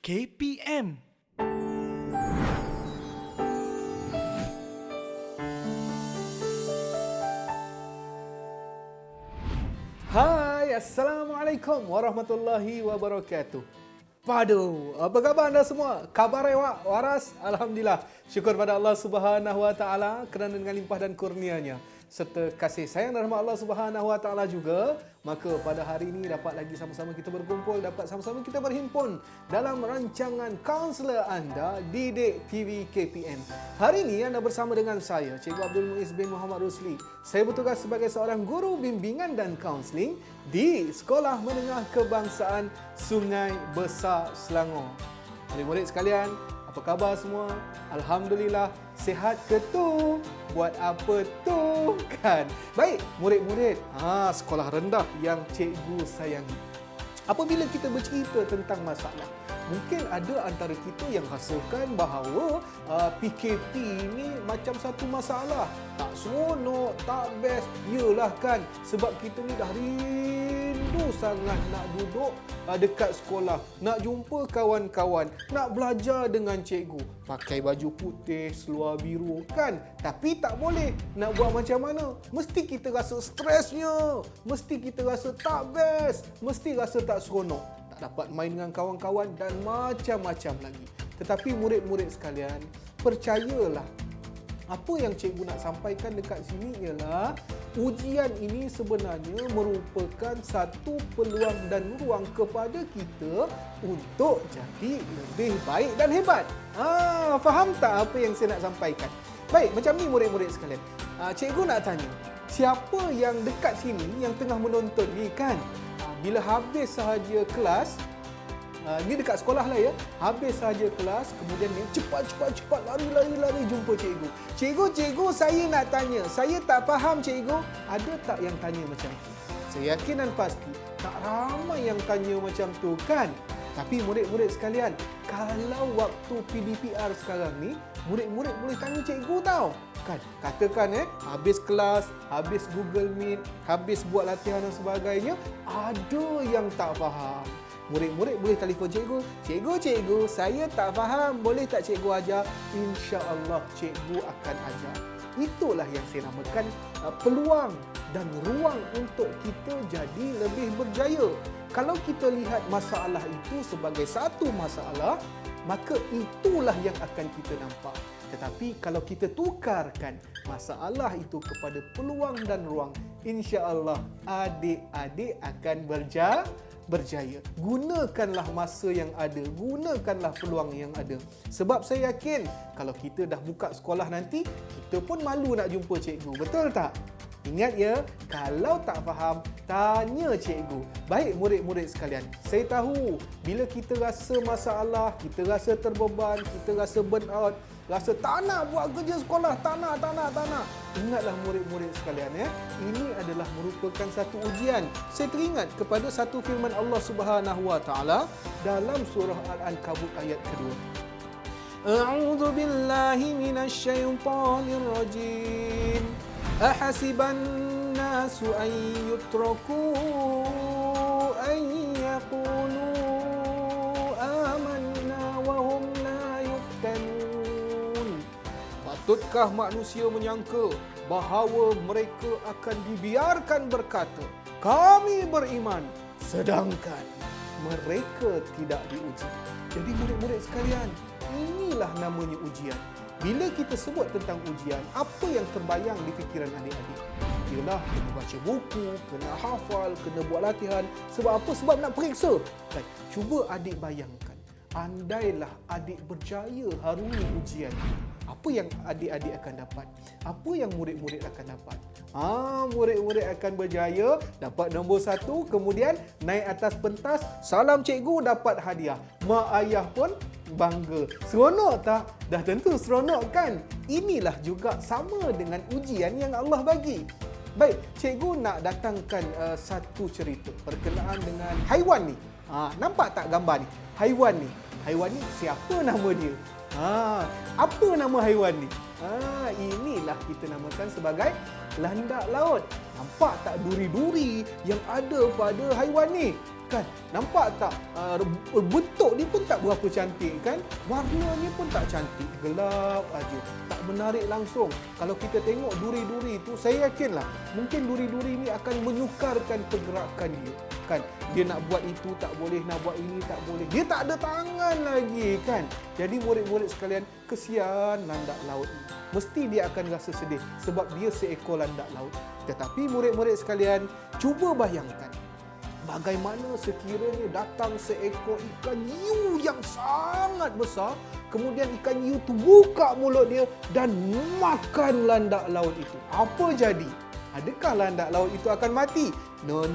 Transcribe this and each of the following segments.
KPM. Hai, Assalamualaikum warahmatullahi wabarakatuh. Padu, apa khabar anda semua? Kabar awak waras? Alhamdulillah. Syukur pada Allah Subhanahu wa taala kerana dengan limpah dan kurnia-Nya serta kasih sayang dan rahmat Allah Subhanahu wa taala juga, maka pada hari ini dapat lagi sama-sama kita berkumpul, dapat sama-sama kita berhimpun dalam rancangan kaunselor anda Didik TV KPM. Hari ini anda bersama dengan saya, Cikgu Abdul Muiz bin Muhammad Rusli. Saya bertugas sebagai seorang guru bimbingan dan kaunseling di Sekolah Menengah Kebangsaan Sungai Besar Selangor. Murid-murid sekalian, apa khabar semua? Alhamdulillah, sihat ke tu? Buat apa tu? Kan? Baik, murid-murid sekolah rendah yang cikgu sayangi. Apabila kita bercerita tentang masalah, mungkin ada antara kita yang rasakan bahawa PKP ini macam satu masalah. Tak seronok, tak best. Yelah kan, sebab kita ni dah rindu sangat nak duduk dekat sekolah, nak jumpa kawan-kawan, nak belajar dengan cikgu. Pakai baju putih, seluar biru kan? Tapi tak boleh. Nak buat macam mana? Mesti kita rasa stresnya. Mesti kita rasa tak best. Mesti rasa tak seronok. Tak dapat main dengan kawan-kawan dan macam-macam lagi. Tetapi murid-murid sekalian, percayalah, apa yang cikgu nak sampaikan dekat sini ialah ujian ini sebenarnya merupakan satu peluang dan ruang kepada kita untuk jadi lebih baik dan hebat. Faham tak apa yang saya nak sampaikan? Baik, macam ni murid-murid sekalian. Cikgu nak tanya, siapa yang dekat sini yang tengah menonton ni kan? Bila habis sahaja kelas, ni dekat sekolah lah ya, habis sahaja kelas, kemudian dia cepat lari jumpa cikgu. Cikgu, saya nak tanya, saya tak faham cikgu. Ada tak yang tanya macam tu? Saya yakin dan pasti tak ramai yang tanya macam tu kan? Tapi murid-murid sekalian, kalau waktu PDPR sekarang ni, murid-murid boleh tanya cikgu tau. Kan? Katakan habis kelas, habis Google Meet, habis buat latihan dan sebagainya, ada yang tak faham. Murid-murid boleh telefon cikgu. Cikgu, saya tak faham. Boleh tak cikgu ajar? InsyaAllah cikgu akan ajar. Itulah yang saya namakan peluang dan ruang untuk kita jadi lebih berjaya. Kalau kita lihat masalah itu sebagai satu masalah, maka itulah yang akan kita nampak. Tetapi kalau kita tukarkan masalah itu kepada peluang dan ruang, insya-Allah adik-adik akan berjaya. Gunakanlah masa yang ada, gunakanlah peluang yang ada. Sebab saya yakin kalau kita dah buka sekolah nanti, kita pun malu nak jumpa cikgu. Betul tak? Ingat ya, kalau tak faham, tanya cikgu. Baik murid-murid sekalian, saya tahu bila kita rasa masalah, kita rasa terbeban, kita rasa burn out, rasa tak nak buat kerja sekolah, tak nak. Ingatlah murid-murid sekalian ini adalah merupakan satu ujian. Saya teringat kepada satu firman Allah Subhanahu wa taala dalam surah Al-Ankabut ayat kedua. A'udzu billahi minasyaitonir rajim. Ahasiban nasu an yutraku an yaqulu amanna wa hum la yuftanun. Patutkah manusia menyangka bahawa mereka akan dibiarkan berkata, kami beriman, sedangkan mereka tidak diuji. Jadi murid-murid sekalian, inilah namanya ujian. Bila kita sebut tentang ujian, apa yang terbayang di fikiran adik-adik? Ialah kena baca buku, kena hafal, kena buat latihan. Sebab apa? Sebab nak periksa. Baik, cuba adik bayangkan. Andailah adik berjaya harungi ujian, apa yang adik-adik akan dapat? Apa yang murid-murid akan dapat? Murid-murid akan berjaya, dapat nombor 1, kemudian naik atas pentas, salam cikgu, dapat hadiah. Mak ayah pun bangga. Seronok tak? Dah tentu seronok kan? Inilah juga sama dengan ujian yang Allah bagi. Baik, cikgu nak datangkan satu cerita berkenaan dengan haiwan ni. Nampak tak gambar ni? Haiwan ni siapa nama dia? Apa nama haiwan ni? Inilah kita namakan sebagai landak laut. Nampak tak duri-duri yang ada pada haiwan ni? Kan? Nampak tak bentuk ni pun tak berapa cantik kan? Warnanya pun tak cantik, gelap aja, tak menarik langsung. Kalau kita tengok duri-duri tu, saya yakinlah mungkin duri-duri ni akan menyukarkan pergerakan dia. Kan? Dia nak buat itu tak boleh, nak buat ini tak boleh. Dia tak ada tangan lagi kan? Jadi murid-murid sekalian, kesian landak laut ni. Mesti dia akan rasa sedih sebab dia seekor landak laut. Tetapi murid-murid sekalian, cuba bayangkan bagaimana sekiranya datang seekor ikan hiu yang sangat besar, kemudian ikan hiu tu buka mulut dia dan makan landak laut itu. Apa jadi? Adakah landak laut itu akan mati? No.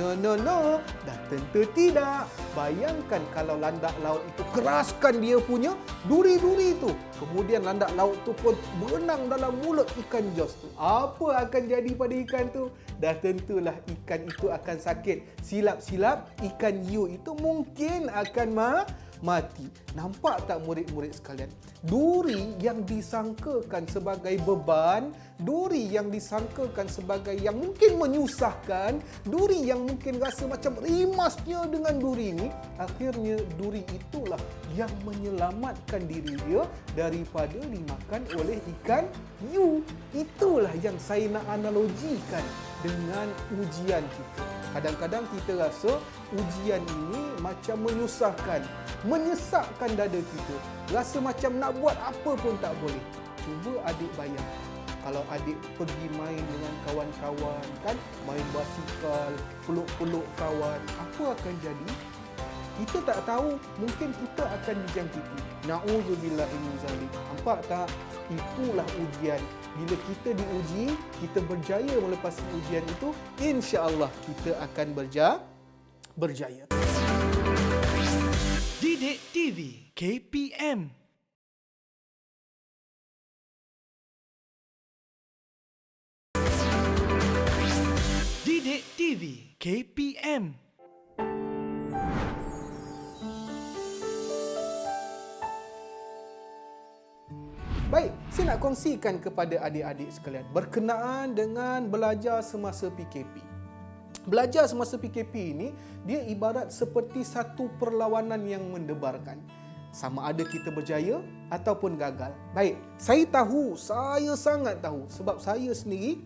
Dah tentu tidak. Bayangkan kalau landak laut itu keraskan dia punya duri-duri itu. Kemudian landak laut itu pun berenang dalam mulut ikan Jaws tu. Apa akan jadi pada ikan tu? Dah tentulah ikan itu akan sakit. Silap-silap ikan hiu itu mungkin akan mati. Nampak tak murid-murid sekalian? Duri yang disangkakan sebagai beban, duri yang disangkakan sebagai yang mungkin menyusahkan, duri yang mungkin rasa macam rimasnya dengan duri ini, akhirnya duri itulah yang menyelamatkan diri dia daripada dimakan oleh ikan hiu. Itulah yang saya nak analogikan dengan ujian kita. Kadang-kadang kita rasa ujian ini macam menyusahkan, menyesakkan dada kita. Rasa macam nak buat apa pun tak boleh. Cuba adik bayangkan, kalau adik pergi main dengan kawan-kawan, kan, main basikal, peluk-peluk kawan, apa akan jadi? Kita tak tahu, mungkin kita akan dijangkiti. Na'udzubillahi min zalik. Nampak tak? Itulah ujian. Bila kita diuji, kita berjaya melepasi ujian itu, insya-Allah kita akan berjaya. Didik TV KPM. Didik TV KPM. Baik, saya nak kongsikan kepada adik-adik sekalian berkenaan dengan belajar semasa PKP. Belajar semasa PKP ini, dia ibarat seperti satu perlawanan yang mendebarkan. Sama ada kita berjaya ataupun gagal. Baik, saya sangat tahu sebab saya sendiri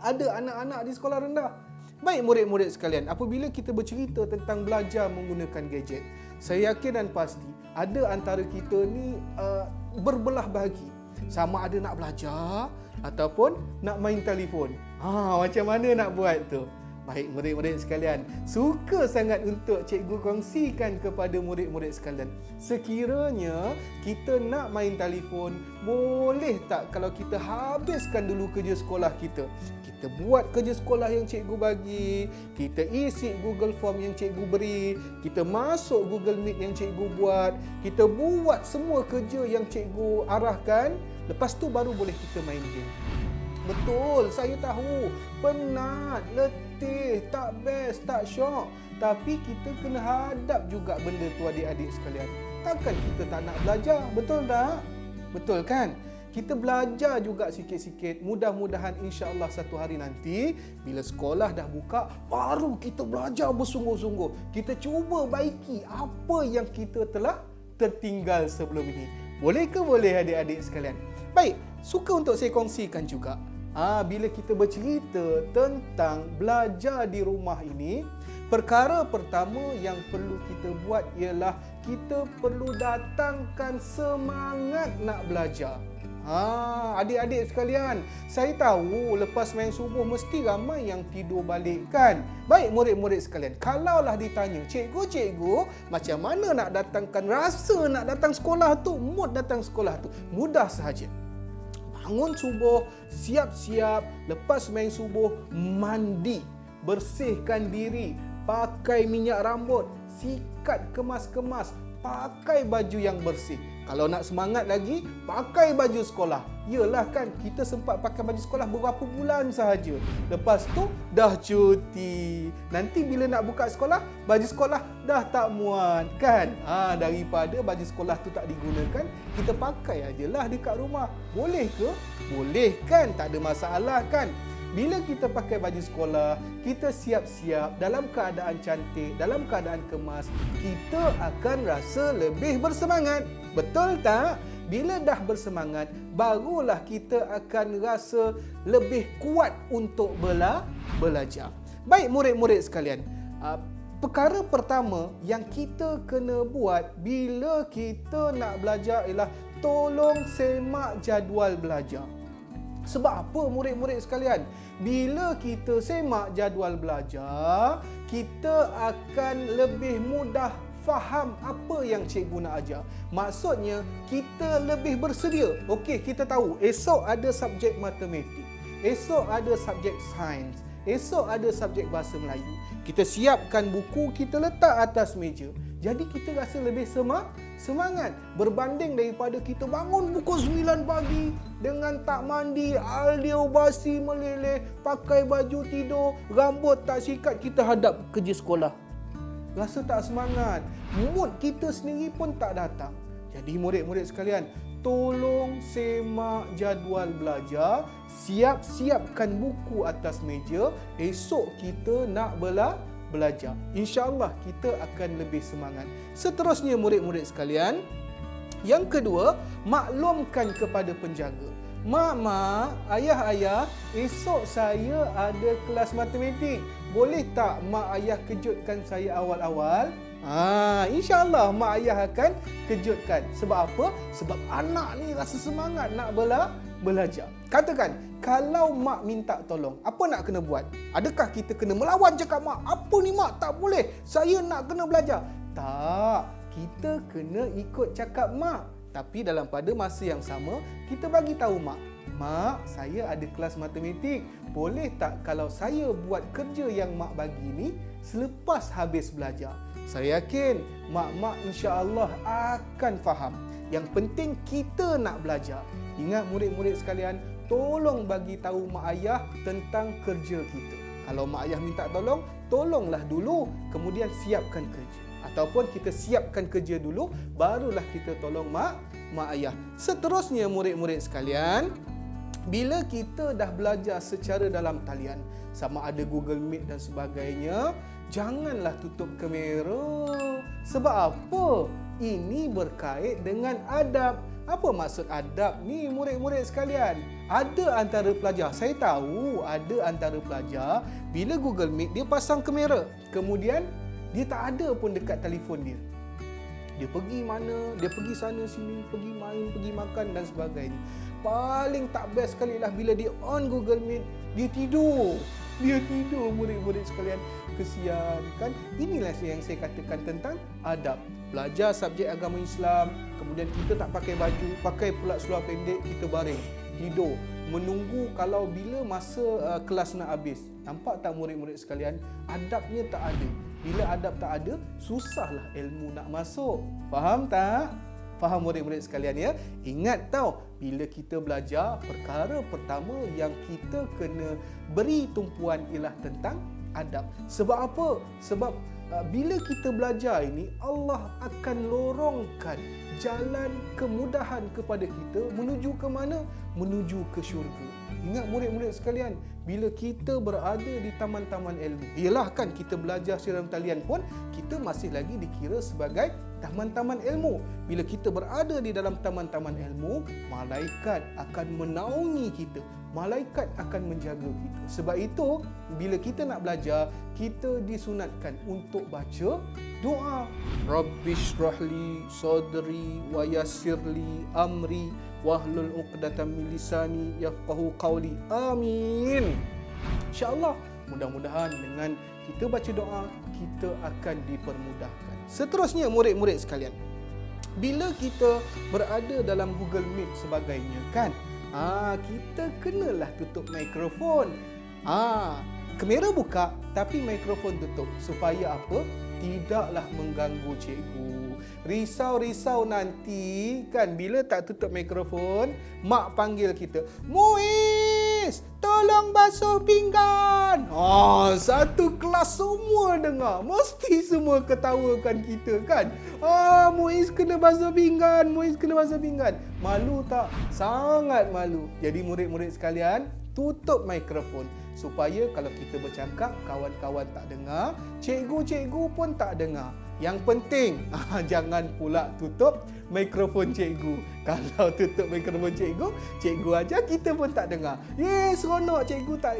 ada anak-anak di sekolah rendah. Baik murid-murid sekalian, apabila kita bercerita tentang belajar menggunakan gadget, saya yakin dan pasti ada antara kita ni berbelah bahagi. Sama ada nak belajar ataupun nak main telefon. Macam mana nak buat tu? Baik murid-murid sekalian, suka sangat untuk cikgu kongsikan kepada murid-murid sekalian. Sekiranya kita nak main telefon, boleh tak kalau kita habiskan dulu kerja sekolah kita? Kita buat kerja sekolah yang cikgu bagi, kita isi Google Form yang cikgu beri, kita masuk Google Meet yang cikgu buat, kita buat semua kerja yang cikgu arahkan, lepas tu baru boleh kita main game. Betul, saya tahu. Penat, letih, tak best, tak syok. Tapi kita kena hadap juga benda tu adik-adik sekalian. Takkan kita tak nak belajar, betul tak? Betul kan? Kita belajar juga sikit-sikit. Mudah-mudahan insya-Allah satu hari nanti bila sekolah dah buka, baru kita belajar bersungguh-sungguh. Kita cuba baiki apa yang kita telah tertinggal sebelum ini. Boleh ke boleh adik-adik sekalian? Baik, suka untuk saya kongsikan juga. Bila kita bercerita tentang belajar di rumah ini, perkara pertama yang perlu kita buat ialah kita perlu datangkan semangat nak belajar. Adik-adik sekalian, saya tahu lepas main subuh mesti ramai yang tidur balik kan? Baik murid-murid sekalian, kalaulah ditanya, cikgu, macam mana nak datangkan rasa nak datang sekolah tu, mood datang sekolah tu? Mudah sahaja. Bangun subuh, siap-siap, lepas main subuh, mandi, bersihkan diri, pakai minyak rambut, sikat kemas-kemas, pakai baju yang bersih. Kalau nak semangat lagi, pakai baju sekolah. Yelah kan, kita sempat pakai baju sekolah beberapa bulan sahaja. Lepas tu, dah cuti. Nanti bila nak buka sekolah, baju sekolah dah tak muat kan? Daripada baju sekolah tu tak digunakan, kita pakai ajalah dekat rumah. Boleh ke? Boleh kan? Tak ada masalah kan? Bila kita pakai baju sekolah, kita siap-siap dalam keadaan cantik, dalam keadaan kemas, kita akan rasa lebih bersemangat. Betul tak? Bila dah bersemangat, barulah kita akan rasa lebih kuat untuk belajar. Baik murid-murid sekalian, perkara pertama yang kita kena buat bila kita nak belajar ialah tolong semak jadual belajar. Sebab apa murid-murid sekalian? Bila kita semak jadual belajar, kita akan lebih mudah faham apa yang cikgu nak ajar. Maksudnya, kita lebih bersedia. Okey, kita tahu esok ada subjek matematik, esok ada subjek sains, esok ada subjek bahasa Melayu. Kita siapkan buku, kita letak atas meja. Jadi kita rasa lebih semangat berbanding daripada kita bangun pukul 9 pagi dengan tak mandi, aldio basi meleleh, pakai baju tidur, rambut tak sikat, kita hadap kerja sekolah. Rasa tak semangat, mood kita sendiri pun tak datang. Jadi murid-murid sekalian, tolong semak jadual belajar, siapkan buku atas meja, esok kita nak belajar. InsyaAllah kita akan lebih semangat. Seterusnya murid-murid sekalian, yang kedua, maklumkan kepada penjaga. Mak, ayah, esok saya ada kelas matematik. Boleh tak mak ayah kejutkan saya awal-awal? InsyaAllah mak ayah akan kejutkan. Sebab apa? Sebab anak ni rasa semangat nak belajar. Katakan, kalau mak minta tolong, apa nak kena buat? Adakah kita kena melawan cakap mak? Apa ni mak? Tak boleh. Saya nak kena belajar. Tak. Kita kena ikut cakap mak. Tapi dalam pada masa yang sama, kita bagi tahu mak. Mak, saya ada kelas matematik. Boleh tak kalau saya buat kerja yang mak bagi ni selepas habis belajar? Saya yakin mak-mak insya-Allah akan faham. Yang penting kita nak belajar. Ingat murid-murid sekalian, tolong bagi tahu mak ayah tentang kerja kita. Kalau mak ayah minta tolong, tolonglah dulu, kemudian siapkan kerja. Ataupun kita siapkan kerja dulu, barulah kita tolong mak ayah. Seterusnya murid-murid sekalian, bila kita dah belajar secara dalam talian, sama ada Google Meet dan sebagainya, janganlah tutup kamera. Sebab apa? Ini berkait dengan adab. Apa maksud adab ni murid-murid sekalian? Ada antara pelajar, saya tahu ada antara pelajar, bila Google Meet dia pasang kamera, kemudian dia tak ada pun dekat telefon dia. Dia pergi mana, dia pergi sana sini, pergi main, pergi makan dan sebagainya. Paling tak best sekali lah bila dia on Google Meet, dia tidur. Dia tidur murid-murid sekalian. Kesian kan? Inilah yang saya katakan tentang adab. Belajar subjek agama Islam, kemudian kita tak pakai baju, pakai pula seluar pendek, kita baring, tidur, menunggu kalau bila masa kelas nak habis. Nampak tak murid-murid sekalian? Adabnya tak ada. Bila adab tak ada, susahlah ilmu nak masuk. Faham tak? Faham murid-murid sekalian ya? Ingat tau, bila kita belajar, perkara pertama yang kita kena beri tumpuan ialah tentang adab. Sebab apa? Sebab bila kita belajar ini, Allah akan lorongkan jalan kemudahan kepada kita menuju ke mana? Menuju ke syurga. Ingat murid-murid sekalian, bila kita berada di taman-taman ilmu, ialah kan kita belajar secara talian pun, kita masih lagi dikira sebagai taman-taman ilmu. Bila kita berada di dalam taman-taman ilmu, malaikat akan menaungi kita. Malaikat akan menjaga kita. Sebab itu, bila kita nak belajar, kita disunatkan untuk baca doa. Rabbishrahli sadri wa yassirli amri wahlul 'uqdatam min lisani yafqahu qawli. Amin. InsyaAllah, mudah-mudahan dengan kita baca doa, kita akan dipermudahkan. Seterusnya murid-murid sekalian, bila kita berada dalam Google Meet sebagainya kan, kita kenalah tutup mikrofon. Kamera buka tapi mikrofon tutup. Supaya apa? Tidaklah mengganggu cikgu. Risau-risau nanti kan bila tak tutup mikrofon, mak panggil kita, Muiz, tolong basuh pinggan. Satu kelas semua dengar. Mesti semua ketawakan kita kan. Muiz kena basuh pinggan, Muiz kena basuh pinggan. Malu tak? Sangat malu. Jadi murid-murid sekalian, tutup mikrofon supaya kalau kita bercakap kawan-kawan tak dengar, cikgu-cikgu pun tak dengar. Yang penting jangan pula tutup mikrofon cikgu. Kalau tutup mikrofon cikgu, cikgu aja kita pun tak dengar. Seronok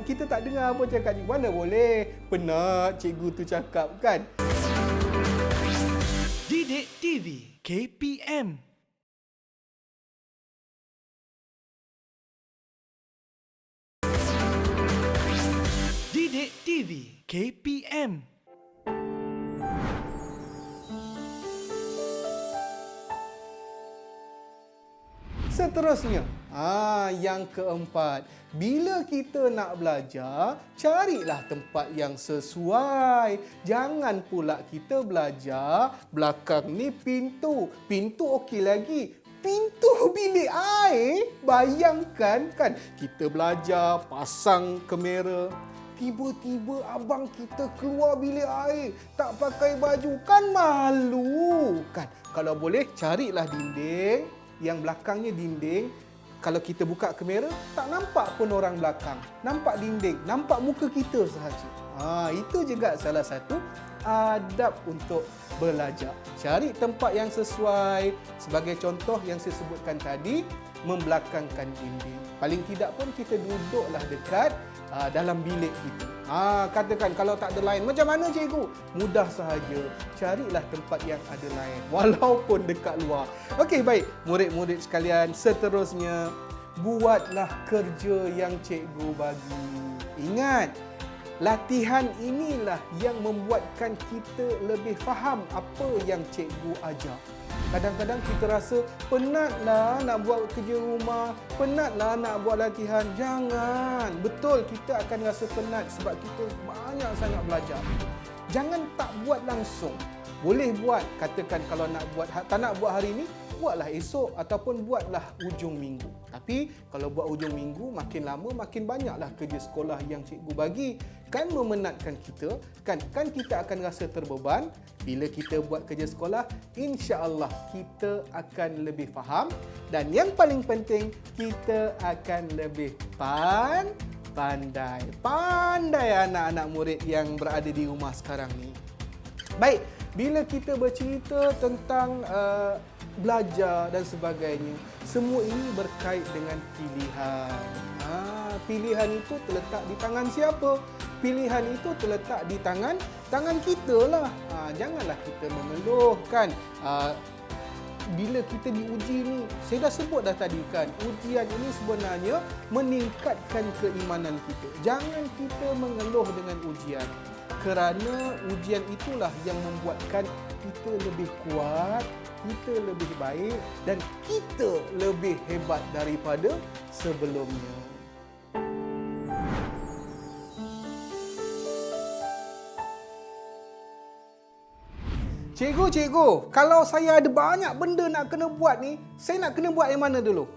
kita tak dengar apa cakap ni. Mana boleh. Penat cikgu tu cakap kan. Didik TV KPM. Didik TV KPM. Seterusnya, yang keempat, bila kita nak belajar, carilah tempat yang sesuai. Jangan pula kita belajar belakang ni pintu. Pintu okey lagi. Pintu bilik air, bayangkan kan, kita belajar pasang kamera. Tiba-tiba abang kita keluar bilik air, tak pakai baju, kan malu kan. Kalau boleh, carilah dinding yang belakangnya dinding. Kalau kita buka kamera, tak nampak pun orang belakang. Nampak dinding, nampak muka kita sahaja. Itu juga salah satu adab untuk belajar. Cari tempat yang sesuai. Sebagai contoh yang saya sebutkan tadi, membelakangkan dinding. Paling tidak pun kita duduklah dekat dalam bilik kita. Katakan kalau tak ada line, macam mana cikgu? Mudah sahaja. Carilah tempat yang ada line, walaupun dekat luar. Okey, baik. Murid-murid sekalian, seterusnya, buatlah kerja yang cikgu bagi. Ingat, latihan inilah yang membuatkan kita lebih faham apa yang cikgu ajar. Kadang-kadang kita rasa penatlah nak buat kerja rumah, penatlah nak buat latihan. Jangan. Betul, kita akan rasa penat sebab kita banyak sangat belajar. Jangan tak buat langsung. Boleh buat, katakan kalau tak nak buat hari ini, buatlah esok ataupun buatlah hujung minggu. Tapi kalau buat hujung minggu, makin lama makin banyaklah kerja sekolah yang cikgu bagi. Kan memenatkan kita, kan kita akan rasa terbeban. Bila kita buat kerja sekolah, insya-Allah kita akan lebih faham, dan yang paling penting, kita akan lebih pandai. Pandai anak-anak murid yang berada di rumah sekarang ni. Baik, bila kita bercerita tentang belajar dan sebagainya, semua ini berkait dengan pilihan. Pilihan itu terletak di tangan siapa? Pilihan itu terletak di tangan kita lah. Janganlah kita mengeluh kan. Bila kita diuji ni, saya dah sebut dah tadi kan, ujian ini sebenarnya meningkatkan keimanan kita. Jangan kita mengeluh dengan ujian, kerana ujian itulah yang membuatkan kita lebih kuat, kita lebih baik, dan kita lebih hebat daripada sebelumnya. Cikgu, kalau saya ada banyak benda nak kena buat ni, saya nak kena buat yang mana dulu?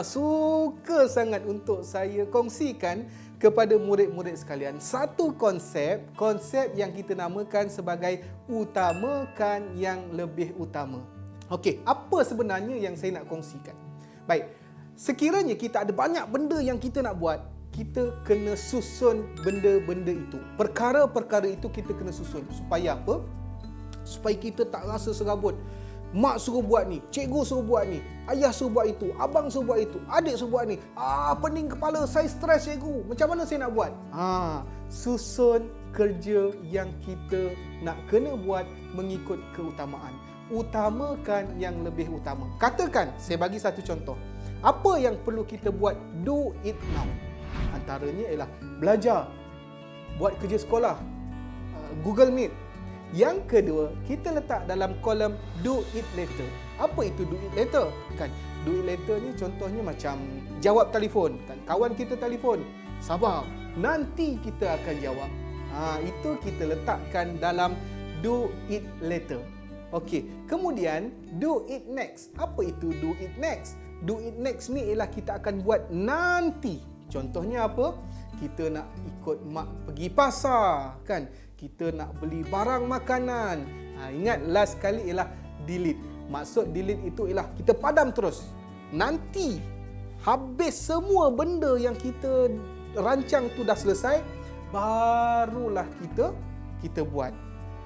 Suka sangat untuk saya kongsikan kepada murid-murid sekalian satu konsep yang kita namakan sebagai utamakan yang lebih utama. Okey, apa sebenarnya yang saya nak kongsikan? Baik, sekiranya kita ada banyak benda yang kita nak buat, kita kena susun benda-benda itu. Perkara-perkara itu kita kena susun. Supaya apa? Supaya kita tak rasa serabut. Mak suruh buat ni, cikgu suruh buat ni, ayah suruh buat itu, abang suruh buat itu, adik suruh buat ni. Pening kepala, saya stres cikgu. Macam mana saya nak buat? Susun kerja yang kita nak kena buat mengikut keutamaan. Utamakan yang lebih utama. Katakan, saya bagi satu contoh. Apa yang perlu kita buat? Do it now. Antaranya ialah belajar, buat kerja sekolah, Google Meet. Yang kedua, kita letak dalam kolom do it later. Apa itu do it later? Kan, do it later ni contohnya macam jawab telefon. Kan, kawan kita telefon, sabar, nanti kita akan jawab. Itu kita letakkan dalam do it later. Okey, kemudian do it next. Apa itu do it next? Do it next ni ialah kita akan buat nanti. Contohnya apa? Kita nak ikut mak pergi pasar, kan? Kita nak beli barang makanan. Ingat, last kali ialah delete. Maksud delete itu ialah kita padam terus. Nanti habis semua benda yang kita rancang tu dah selesai, barulah kita buat.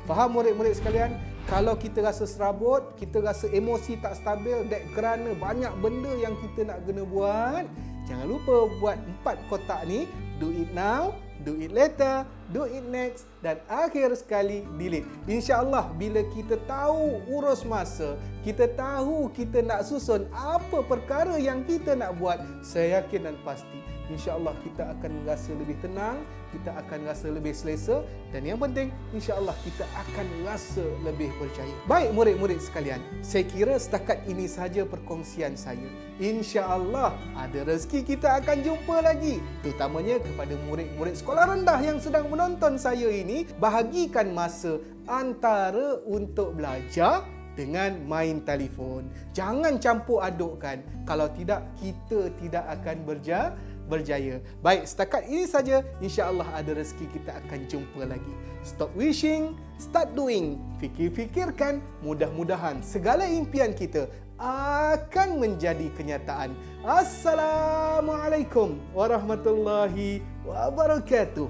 Faham murid-murid sekalian? Kalau kita rasa serabut, kita rasa emosi tak stabil, kerana banyak benda yang kita nak kena buat, jangan lupa buat 4 kotak ni. Do it now, do it later, do it next, dan akhir sekali delete. InsyaAllah bila kita tahu urus masa, kita tahu kita nak susun apa perkara yang kita nak buat, saya yakin dan pasti InsyaAllah kita akan rasa lebih tenang, kita akan rasa lebih selesa, dan yang penting InsyaAllah kita akan rasa lebih percaya. Baik murid-murid sekalian, saya kira setakat ini sahaja perkongsian saya. InsyaAllah ada rezeki kita akan jumpa lagi. Terutamanya kepada murid-murid sekolah rendah yang sedang menonton saya ini, bahagikan masa antara untuk belajar dengan main telefon. Jangan campur adukkan. Kalau tidak, kita tidak akan berjaya. Baik, setakat ini saja. InsyaAllah ada rezeki kita akan jumpa lagi. Stop wishing, start doing. Fikir-fikirkan, mudah-mudahan segala impian kita akan menjadi kenyataan. Assalamualaikum warahmatullahi wabarakatuh.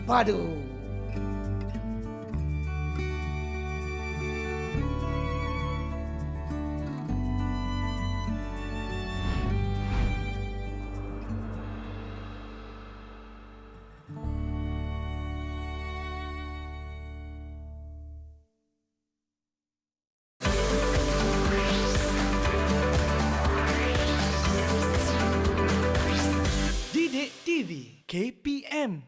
Padu. Didik TV KPM